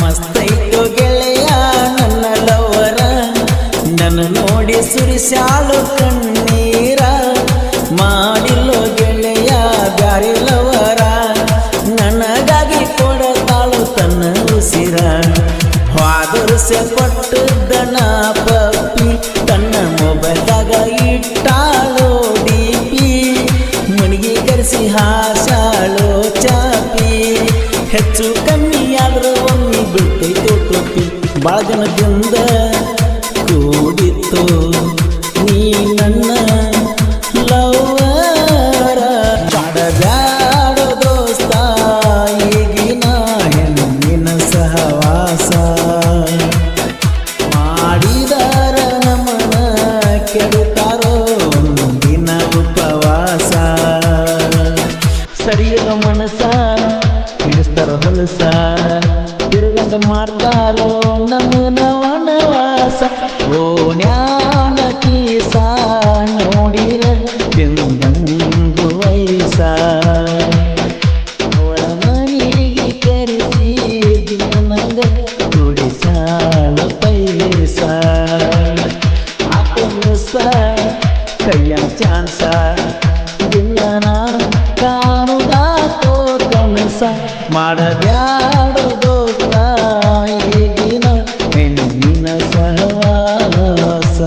ಮಸ್ತೈತು ಗೆಳೆಯ ನನ್ನ ಲವರ ನನ್ನ ನೋಡಿ ಸುರಿಸಾಳು ಕಣ್ಣೀರ ಮಾಡಿಲ್ಲೋ ಗೆಳೆಯ ಬ್ಯಾರೆ ಲವರ ನನಗಾಗಿ ಕೊಡತಾಳು ತನ್ನ ಉಸಿರ ವಾದರ್ಸ ಕೊಟ್ಟದ್ದನ ಪಪ್ಪಿ ತನ್ನ ಮೊಬೈಲ್ದಾಗ ಇಟ್ಟಾಳು ಡಿಪಿ ಮುನಿಗೆ ಕರೆಸಿ ಹಾಸಾಳು ಚಾಪಿ ಹೆಚ್ಚು ಕಮ್ಮಿ ಆದ್ರೂ ಒಮ್ಮೆ ಬಿಡ್ತೈತೋ ಟೋಪಿ ಭಾಳ ದಿನದಿಂದ ಕೂಡಿತ್ತು ನೀ ನನ್ನ ಲವರ ಮಾಡಬ್ಯಾಡೋ ದೋಸ್ತ ಈಗಿನ ಹೆಣ್ಣಿನ ಸಹವಾಸ ಮಾಡಿದರ ನಮನ ಕೆಡುತ್ತಾರೋ ಒಂದಿನ ಉಪವಾಸ ಸರಿಯೋ ಮನಸ ಹಿಡಿಸ್ತಾರ ಹೊಲಸ ತಿರುಗಂಗ ಮಾಡ್ತಾರೋ ನಮನ ವನವಾಸ ಓ ಜ್ಞಾನ ಕೀಸ ನೋಡಿರ ಬೆಂದಂಗು ವಯಸ್ಸ ಅವಳ ಮನೆಗೆ ಕರೆಸಿ ದಿನಂಗ ತುಡಿಸಾಳ ಪೈಸ ಆಪಸ ಕೈಯ ಚಾನ್ಸ ದಿನ ಕಾಣುದಾತೋ ಕನಸ ಮಾಡಬ್ಯಾಡೋ ದೋಸ್ತ ಈಗಿನ ಹೆಣ್ಣಿನ ಸಹವಾಸ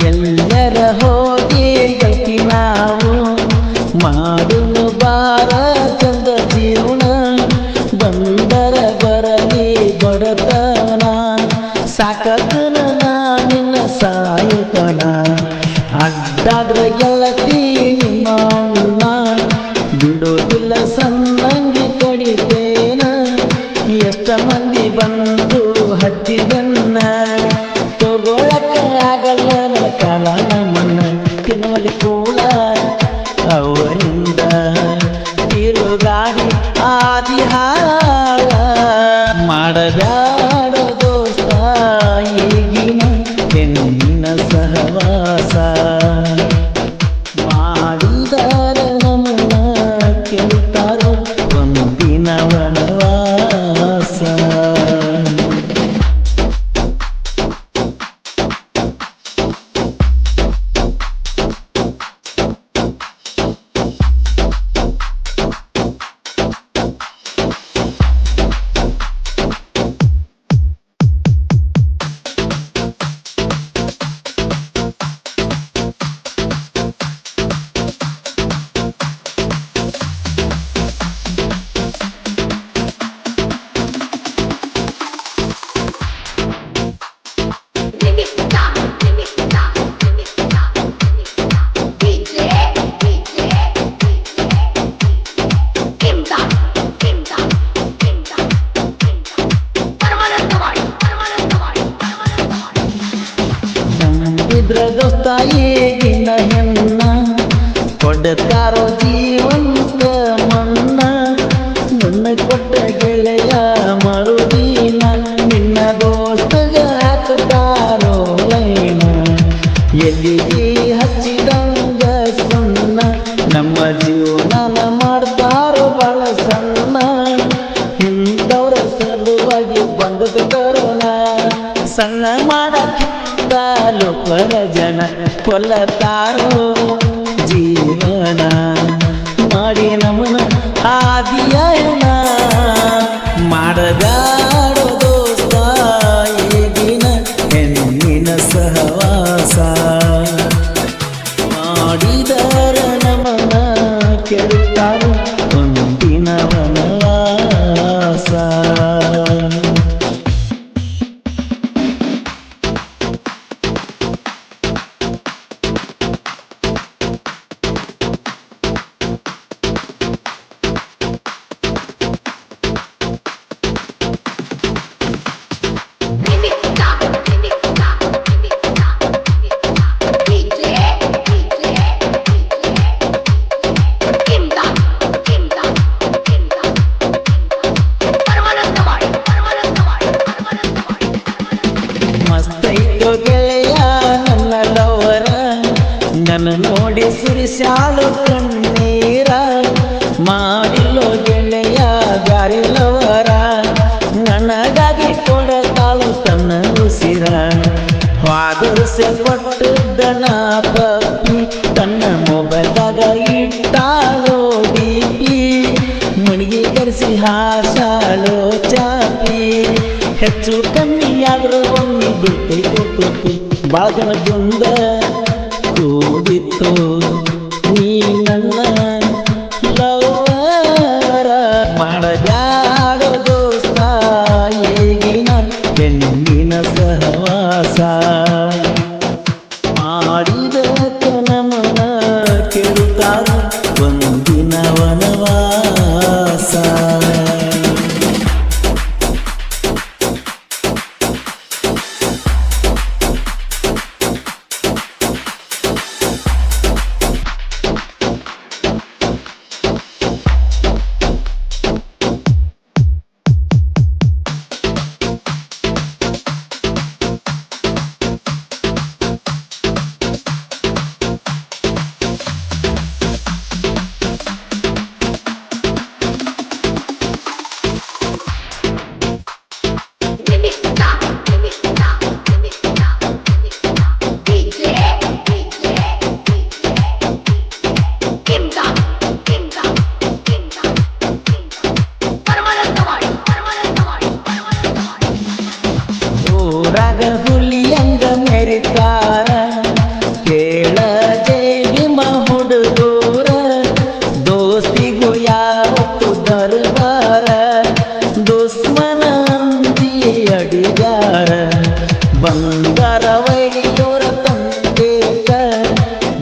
ಎಲ್ಲರ ಹೋಗಿ ಗತಿ ನಾವು ಮಾಡುನು ಬಾರ ಚಂದ ಜೀವನ ಬಂದರ ಬರಲಿ ಬಡತನ ಸಾಕತನ ನಿನ್ನ ಸಾಯುತನ ಅಡ್ಡಾದ್ರ ಗೆಳತಿ ನಿಮ್ಮ ಬಿಡೋದಿಲ್ಲ ಸಣ್ಣಂಗಿ ಕಡಿತೇನ ಎಷ್ಟ ಮಂದಿ ಬಂದು ಹಚ್ಚಿದನ್ನ ತಗೊಳಕ ಆಗಲ್ಲ ಕಾಲ ನಮ್ಮನ್ನ ತಿನ್ನುವಲಿ ಕೂಲ ಅವರಿಂದ ತಿರುಗಾಡಿ ಆದಿ ಹಾಳ ಮಾಡಬ್ಯಾಡೋ ದೋಸ್ತ ಈಗಿನ ಹೆಣ್ಣಿನ ಸಹವಾಸ ಮಾಡಿದರ ನಮನ ಕೆಡುತ್ತಾರೋ ಒಂದಿನ ವನವಾಸ ಇದ್ರ ದೋಸ್ತ ಈಗಿನ ಹೆಣ್ಣ ಕೊಡ್ತಾರೋ ಜೀವಂತ ಮಣ್ಣ ನನ್ನ ಕೊಟ್ಟ ಗೆಳೆಯ ಮರುದಿನ ನಿನ್ನ ದೋಸ್ತಗ ಹಾಕ್ತಾರೋ ಲೈನ ಎಲ್ಲಿಗೆ ಹಚ್ಚಿದಂಗ ಸುಣ್ಣ ನಮ್ಮ ಜೀವನ ಮಾಡ್ತಾರೋ ಬಾಳ ಸಣ್ಣ ಇಂಥವ್ರ ಸಲುವಾಗಿ ಬಂದದ ಕರೋಣ ಸಣ್ಣ ಮಾಡಕ್ಕೆ ಲೋಕರ ಜನ ಕೊಲ್ಲತಾರೋ ಜೀವನ ಮಾಡಿ ನಮನ ಆದಿಯನ ಮಾಡಬ್ಯಾಡೋ ದೋಸ್ತ ಈಗಿನ ಹೆಣ್ಣಿನ ಸಹವಾಸ ಮಾಡಿದರ ನಮನ ಕೆಡುತ್ತಾರೋ ಒಂದಿನ ವನವಾಸ ನನ್ನ ನೋಡಿ ಸುರಿಸಾಲು ಕಣ್ಣೀರ ಮಾಡಿಲ್ಲೋ ಗೆಳೆಯ ಬ್ಯಾರಿಲ್ಲವರ ನನಗಾಗಿ ಕೊಡತಾಳು ತನ್ನ ಉಸಿರ ವಾದರ್ಸ ಕೊಟ್ಟದ್ದನ ಪಪ್ಪಿ ತನ್ನ ಮೊಬೈಲ್ದಾಗ ಇಟ್ಟಾಳೋ ಡಿಪಿ ಮುಣಿಗೆ ಕರೆಸಿ ಹಾಸಾಳೋ ಚಾಪಿ ಹೆಚ್ಚು ಕಮ್ಮಿ ಆದ್ರೂ ಒಮ್ಮೆ ಬಿಡ್ತೈತೆ ಟೋಪಿ ಭಾಳ ಜನದಿಂದ ಕೂಡಿತ್ತು ನೀ ನನ್ನ ಲವರ ಮಾಡಬ್ಯಾಡೋ ದೋಸ್ತ ಈಗಿನ ಹೆಣ್ಣಿನ ಸಹವಾಸ ಮಾಡಿದ ನಮನ ಕೆಡುತ್ತಾರ ಒಂದಿನ ವನವಾಸ ಹುಲಿಯಂಗ ಮೆರಿತಾರ ಕೇಳ ದೇವಿ ಹುಡುಗೂರ ದೋಸ್ತಿಗೂ ಯಾವತ್ತು ದರ್ಬಾರ ದುಸ್ಮನ ಅಂದಿ ಅಡಿಗಾರ ಬಂಗಾರ ವೈಡಿಯೋರ ತಂದೇಕ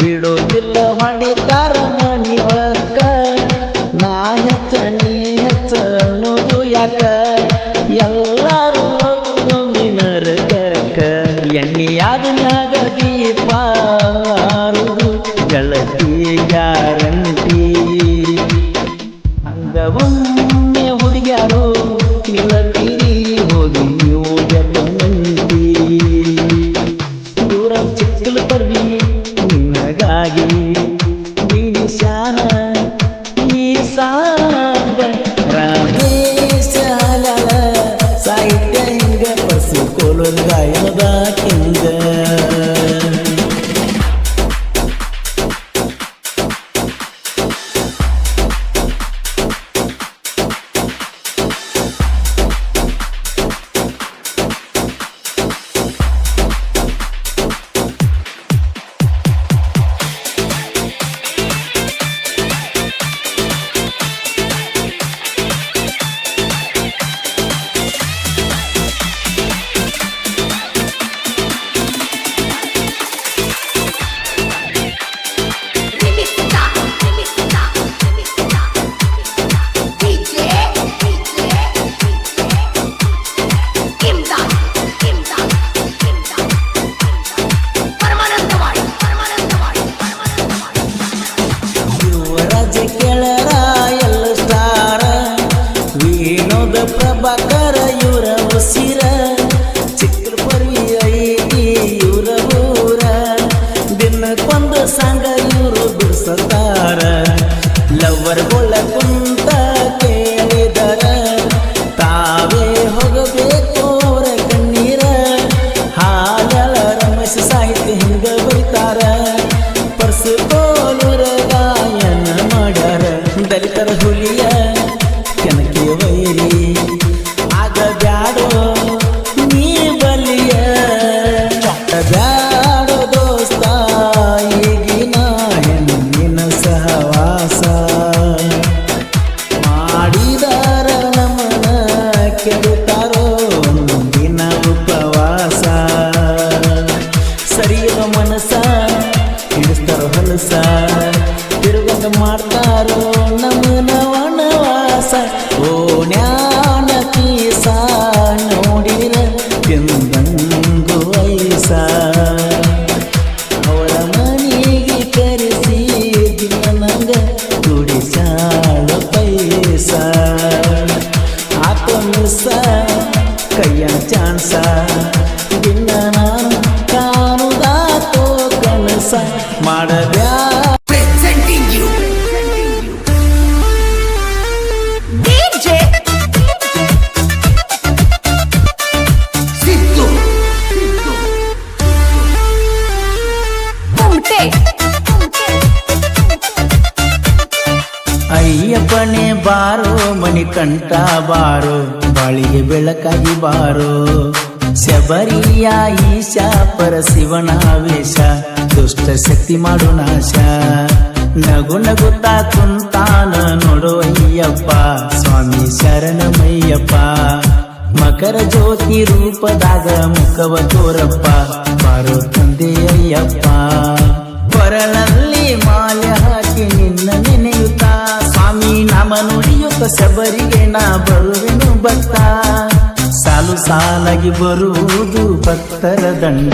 ಬಿಡೋದಿಲ್ಲ ಹೊಡಿತಾರ ಮನಿಯೊಳಕ ನಾ ಹೆಚ್ಚ ನೀ ಹೆಚ್ಚ ಅನ್ನೋದು ಯಾಕ ಎಲ್ಲರೂ ಎಣ್ಣಿಯಾದ ಮ್ಯಾಗ ದೀಪ ಗೆಳತಿ ಗ್ಯಾರಂಟಿ ಹಂಗವೊಮ್ಮೆ ಹುಡುಗ್ಯಾರು ನಿಲ್ಲತೀರಿ ಹೋಗಿ ನೀವು ಗೆದ್ದಂಟಿ ದೂರ ಚಿಕ್ಕಲು ಪರ್ವಿ ನಿನಗಾಗಿ ನಿಶಾನ ಈ ಸಾಗ ರಾಮೇಶ ಸಾಹಿತ್ಯ ಹಿಂಗ ಪಸು ಕೋಲೋಲ್ ಗಾಯನದ ಕಿಂದ ಪ್ರಭಾಕರ ಇವರ ಉಸಿರ ಚಿಕ್ಕ ಪರ್ವಿ ಐತಿ ಇವರ ಊರ ದಿನಕ್ಕೊಂದು ಸಂಘ ಇವರು ಬಿಡಿಸ್ತಾರ ಲವ್ವರ್ಗಳ ಕುಂತ ಕೇಳಿದರ ತಾವೇ ಹೋಗಬೇಕು ಅವರ ಕಣ್ಣೀರ ಹಾಲ ರಮೇಶ ಸಾಹಿತ್ಯ ಹಿಂಗ ಬರೀತಾರ ಪರ್ಸು ಕೋಲೂರ ಗಾಯನ ಮಾಡ್ಯಾರ ದಲಿತರ ಹುಲಿಯ ಕೆನಕಿ ವೈರಿ ಆಗ ಬ್ಯಾಡೋ ನೀ ಬಲಿಯ ಬ್ಯಾಡೋ ದೋಸ್ತ ಈಗಿನ ಹೆಣ್ಣಿನ ಸಹವಾಸ ಮಾಡಿದಾರ ನಮನ ಕೆಡುತ್ತಾರೋ ಒಂದಿನ ಉಪವಾಸ ಸರಿಯ ಮನಸ ಹಿಡಿಸ್ತಾರೋ ಹೊಲಸ ತಿರುಗಂಗ ಮಾಡ್ತಾರೋ ನಮನ ವನವಾಸ ಓ ಜ್ಞಾನ ಪೀಸ ನೋಡಿರ ಎಂದಂಗು ವಯಸ್ಸ ಅವರ ಮನೆಗೆ ಕರೆಸಿ ದಿನ ನಂಗ ತುಡಿಸಾಳ ಪೈಸ ಆತ ಮಿಸ ಕೈಯ ಚಾನ್ಸ ದಿನ ನಾನು ಕಾಣುದಾತೋ ಕನಸ ಮಾಡದ ಬಾರೋ ಮಣಿ ಕಂಠ ಬಾರೋ ಬಾಳಿಗೆ ಬೆಳಕಾಗಿ ಬಾರೋ ಶಬರಿಯ ಈಶ ಪರ ಶಿವನ ವೇಷ ದುಷ್ಟ ಶಕ್ತಿ ಮಾಡು ನಾಶ ನಗು ನಗುತ್ತಾ ಕುಂತಾನ ನೋಡು ಅಯ್ಯಪ್ಪ ಸ್ವಾಮಿ ಶರಣಮಯ್ಯಪ್ಪ ಮಕರ ಜ್ಯೋತಿ ರೂಪದಾಗ ಮುಖವ ತೋರಪ್ಪ ಬಾರೋ ತಂದೆ ಅಯ್ಯಪ್ಪ ಕೊರಳಲ್ಲಿ ಮಾಲೆ ಹಾಕಿ ನಿನ್ನ ನೆನೆಯುತ್ತಾ ಸ್ವಾಮಿ ನಾಮ ನುಡಿಯುತ್ತ ಶಬರಿಗೆ ನಾ ಬರುವೆನು ಭಕ್ತ ಸಾಲು ಸಾಲಾಗಿ ಬರುವುದು ಭಕ್ತರ ದಂಡ